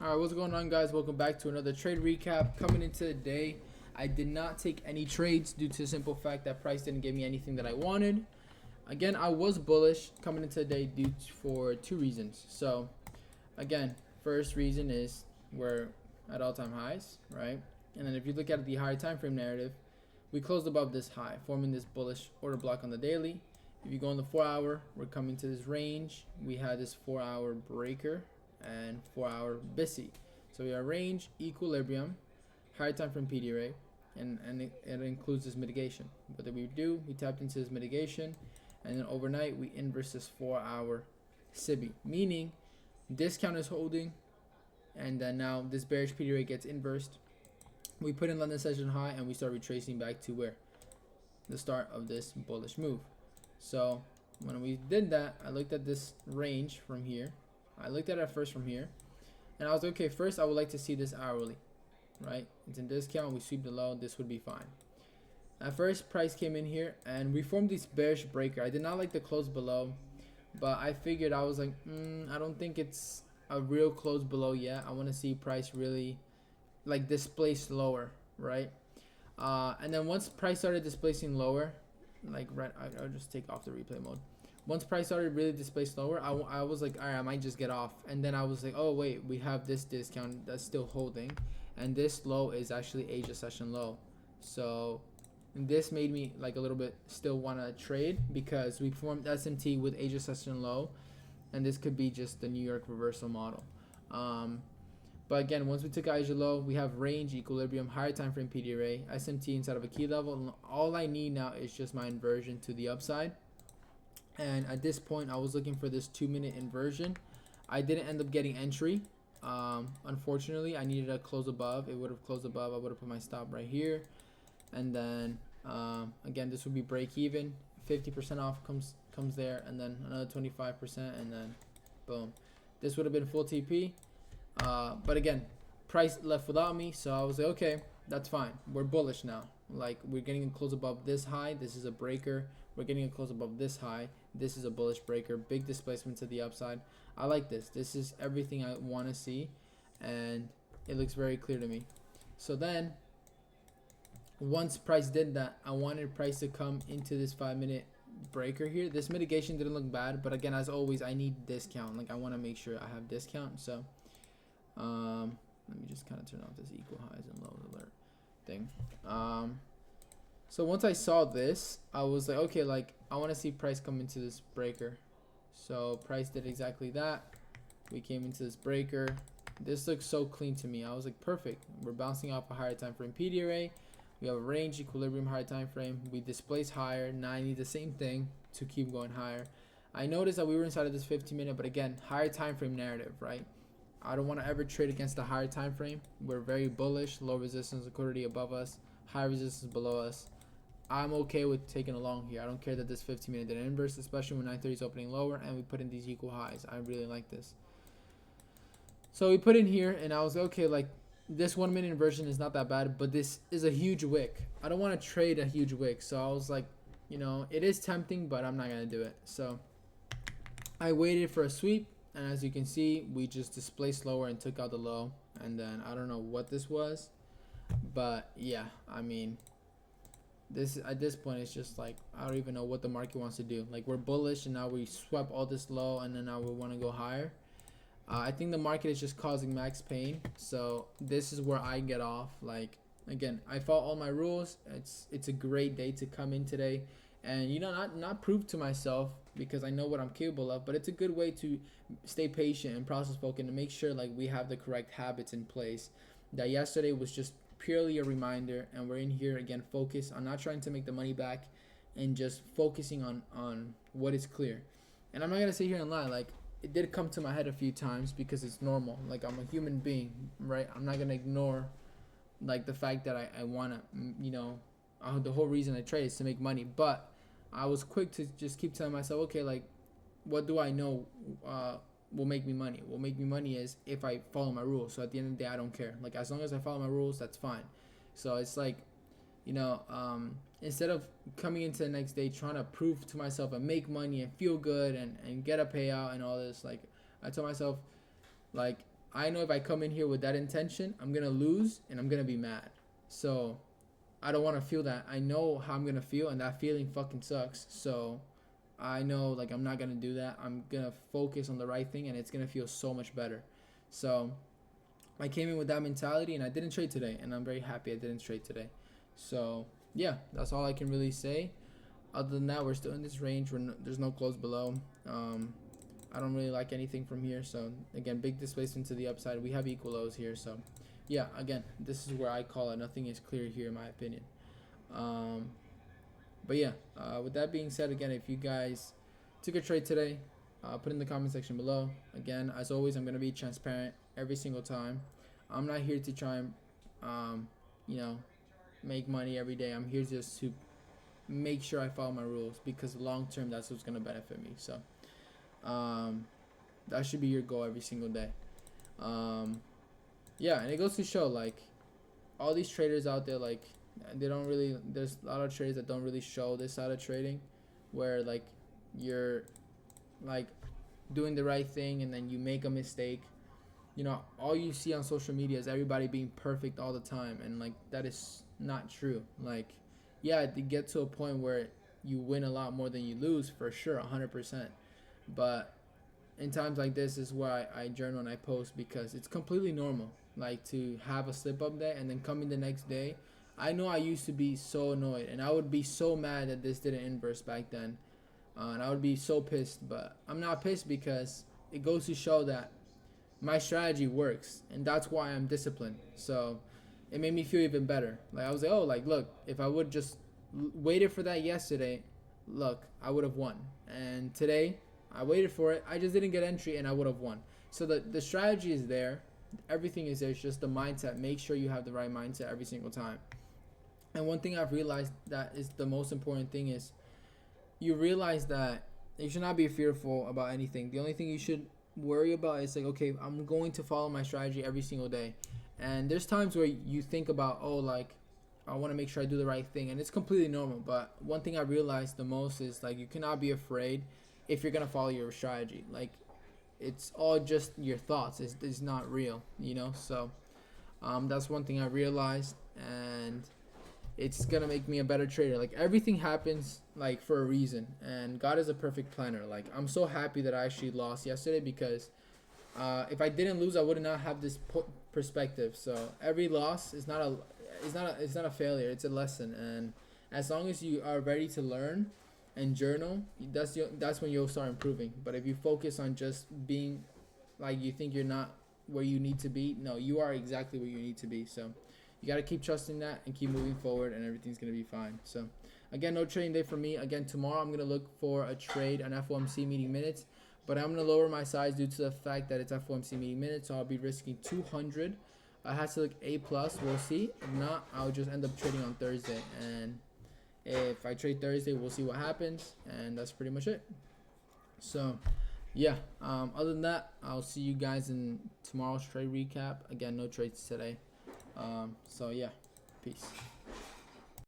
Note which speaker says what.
Speaker 1: Alright, what's going on, guys? Welcome back to another trade recap. Coming into the day, I did not take any trades due to the simple fact that price didn't give me anything that I wanted. Again, I was bullish coming into the day for two reasons. So, again, first reason is we're at all-time highs, right? And then if you look at the higher time frame narrative, we closed above this high, forming this bullish order block on the daily. If you go on the 4 hour, we're coming to this range. We had this 4 hour breaker and 4 hour BISI. So we have range, equilibrium, higher time frame PD array, and it includes this mitigation. What did we do? We tapped into this mitigation, and then overnight we inverse this 4 hour SIBI, meaning discount is holding, and then now this bearish PD array gets inversed. We put in London session high, and we start retracing back to where? The start of this bullish move. So when we did that, I looked at this range from here. I looked at it first from here, and I was okay. First, I would like to see this hourly, right? It's in discount. We sweep the low. This would be fine. At first, price came in here, and we formed this bearish breaker. I did not like the close below, but I figured, I was like, I don't think it's a real close below yet. I want to see price really like displace lower, right? And then once price started displacing lower, like I'll just take off the replay mode. Once price started really displaced lower, I was like, all right, I might just get off. And then I was like, oh wait, we have this discount that's still holding, and this low is actually Asia session low. So this made me like a little bit still want to trade, because we formed SMT with Asia session low, and this could be just the New York reversal model. But again, once we took Asia low, we have range, equilibrium, higher time frame PD array, SMT inside of a key level, and all I need now is just my inversion to the upside. And at this point, I was looking for this 2-minute inversion. I didn't end up getting entry. Unfortunately, I needed a close above. It would have closed above. I would have put my stop right here, and then again, this would be break even. 50% off comes there, and then another 25%, and then boom, this would have been full TP. But again, price left without me, so I was like, okay, that's fine. We're bullish now. Like, we're getting a close above this high. This is a breaker. We're getting a close above this high. This is a bullish breaker. Big displacement to the upside. I like this. This is everything I want to see, and it looks very clear to me. So then, once price did that, I wanted price to come into this 5-minute breaker here. This mitigation didn't look bad, but again, as always, I need discount. Like, I want to make sure I have discount. So let me just kind of turn off this equal highs and lows alert thing. So once I saw this, I was like, okay, like, I want to see price come into this breaker. So price did exactly that. We came into this breaker. This looks so clean to me. I was like, perfect. We're bouncing off a higher time frame PD array. We have a range, equilibrium, higher time frame. We displace higher. Now I need the same thing to keep going higher. I noticed that we were inside of this 15-minute, but again, higher time frame narrative, right? I don't want to ever trade against the higher time frame. We're very bullish. Low resistance liquidity above us, high resistance below us. I'm okay with taking a long here. I don't care that this 15-minute did an inverse, especially when 930 is opening lower and we put in these equal highs. I really like this. So we put in here, and I was like, okay, like, this 1-minute inversion is not that bad, but this is a huge wick. I don't want to trade a huge wick. So I was like, you know, it is tempting, but I'm not going to do it. So I waited for a sweep, and as you can see, we just displaced lower and took out the low. And then I don't know what this was, but yeah, I mean, this at this point, it's just like, I don't even know what the market wants to do. Like, we're bullish, and now we swept all this low, and then now we want to go higher. I think the market is just causing max pain, so this is where I get off. Like, again, I follow all my rules. It's a great day to come in today, and, you know, not prove to myself, because I know what I'm capable of, but it's a good way to stay patient and process focused and make sure, like, we have the correct habits in place. That yesterday was just purely a reminder, and we're in here again focused on not trying to make the money back, and just focusing on what is clear. And I'm not gonna sit here and lie, like, it did come to my head a few times, because it's normal. Like, I'm a human being, right? I'm not gonna ignore, like, the fact that I wanna, you know, the whole reason I trade is to make money. But I was quick to just keep telling myself, okay, like, what do I know will make me money? What will make me money is if I follow my rules. So at the end of the day, I don't care. Like, as long as I follow my rules, that's fine. So it's like, you know, instead of coming into the next day trying to prove to myself and make money and feel good and get a payout and all this, like, I told myself, like, I know if I come in here with that intention, I'm gonna lose and I'm gonna be mad. So I don't want to feel that. I know how I'm gonna feel, and that feeling fucking sucks. So I know like I'm not gonna do that. I'm gonna focus on the right thing, and it's gonna feel so much better. So I came in with that mentality, and I didn't trade today, and I'm very happy I didn't trade today. So yeah, that's all I can really say. Other than that, we're still in this range. There's no close below. I don't really like anything from here. So again, big displacement to the upside. We have equal lows here. So yeah, again, this is where I call it. Nothing is clear here, in my opinion. But yeah, with that being said, again, if you guys took a trade today, put in the comment section below. Again, as always, I'm gonna be transparent every single time. I'm not here to try and you know, make money every day. I'm here just to make sure I follow my rules, because long term, that's what's gonna benefit me. So that should be your goal every single day. Yeah, and it goes to show, like, all these traders out there, like, they don't really, there's a lot of traders that don't really show this side of trading, where like you're like doing the right thing and then you make a mistake. You know, all you see on social media is everybody being perfect all the time, and like that is not true. Like, yeah, to get to a point where you win a lot more than you lose, for sure, 100%. But in times like this is why I journal and I post, because it's completely normal, like, to have a slip up day and then come in the next day. I know I used to be so annoyed, and I would be so mad that this didn't inverse back then, and I would be so pissed. But I'm not pissed, because it goes to show that my strategy works, and that's why I'm disciplined. So it made me feel even better. Like, I was like, oh, like, look, if I would just waited for that yesterday, look, I would have won. And today I waited for it, I just didn't get entry, and I would have won. So the strategy is there, everything is there. It's just the mindset. Make sure you have the right mindset every single time. And one thing I've realized that is the most important thing is you realize that you should not be fearful about anything. The only thing you should worry about is like, okay, I'm going to follow my strategy every single day. And there's times where you think about, oh, like, I want to make sure I do the right thing, and it's completely normal. But one thing I realized the most is, like, you cannot be afraid if you're gonna follow your strategy. Like, it's all just your thoughts. It's not real, you know. So that's one thing I realized, and it's gonna make me a better trader. Like, everything happens like for a reason, and God is a perfect planner. Like, I'm so happy that I actually lost yesterday, because if I didn't lose, I would not have this perspective. So every loss is not a failure. It's a lesson, and as long as you are ready to learn and journal, that's when you'll start improving. But if you focus on just being like, you think you're not where you need to be, no, you are exactly where you need to be. So you got to keep trusting that and keep moving forward, and everything's going to be fine. So again, no trading day for me. Again, tomorrow I'm going to look for a trade on FOMC meeting minutes, but I'm going to lower my size due to the fact that it's FOMC meeting minutes. So I'll be risking 200. I have to look A+. We'll see. If not, I'll just end up trading on Thursday. And if I trade Thursday, we'll see what happens. And that's pretty much it. So yeah, other than that, I'll see you guys in tomorrow's trade recap. Again, no trades today. So yeah, peace.